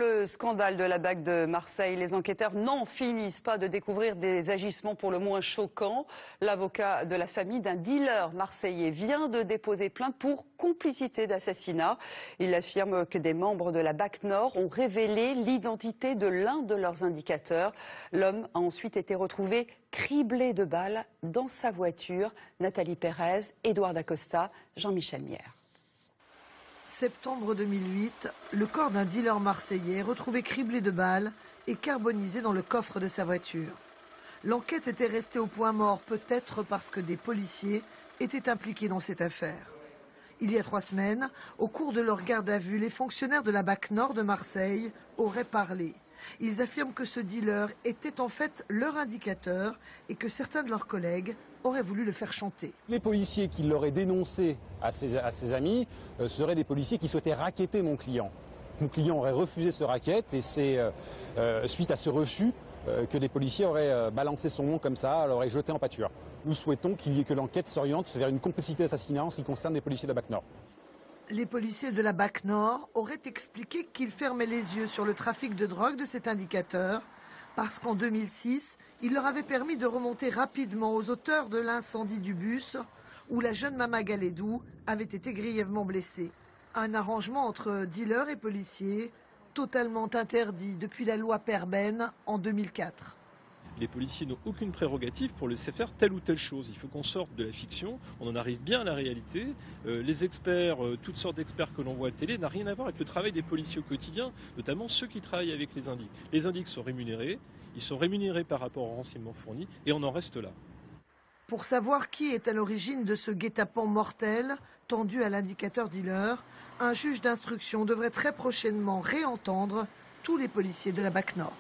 le scandale de la BAC de Marseille. Les enquêteurs n'en finissent pas de découvrir des agissements pour le moins choquants. L'avocat de la famille d'un dealer marseillais vient de déposer plainte pour complicité d'assassinat. Il affirme que des membres de la BAC Nord ont révélé l'identité de l'un de leurs indicateurs. L'homme a ensuite été retrouvé criblé de balles dans sa voiture. Nathalie Pérez, Édouard Dacosta, Jean-Michel Mière. Septembre 2008, le corps d'un dealer marseillais est retrouvé criblé de balles et carbonisé dans le coffre de sa voiture. L'enquête était restée au point mort, peut-être parce que des policiers étaient impliqués dans cette affaire. Il y a 3 semaines, au cours de leur garde à vue, les fonctionnaires de la BAC Nord de Marseille auraient parlé. Ils affirment que ce dealer était en fait leur indicateur et que certains de leurs collègues auraient voulu le faire chanter. Les policiers qui l'auraient dénoncé à ses amis seraient des policiers qui souhaitaient racketter mon client. Mon client aurait refusé ce racket et c'est suite à ce refus que des policiers auraient balancé son nom comme ça, l'auraient jeté en pâture. Nous souhaitons que l'enquête s'oriente vers une complicité d'assassinat en ce qui concerne les policiers de la BAC Nord. Les policiers de la BAC Nord auraient expliqué qu'ils fermaient les yeux sur le trafic de drogue de cet indicateur parce qu'en 2006, il leur avait permis de remonter rapidement aux auteurs de l'incendie du bus où la jeune Mama Galedou avait été grièvement blessée. Un arrangement entre dealers et policiers totalement interdit depuis la loi Perben en 2004. Les policiers n'ont aucune prérogative pour laisser faire telle ou telle chose. Il faut qu'on sorte de la fiction, on en arrive bien à la réalité. Les experts, toutes sortes d'experts que l'on voit à la télé, n'a rien à voir avec le travail des policiers au quotidien, notamment ceux qui travaillent avec les indiques. Les indiques sont rémunérés, ils sont rémunérés par rapport aux renseignements fournis et on en reste là. Pour savoir qui est à l'origine de ce guet-apens mortel tendu à l'indicateur dealer, un juge d'instruction devrait très prochainement réentendre tous les policiers de la BAC Nord.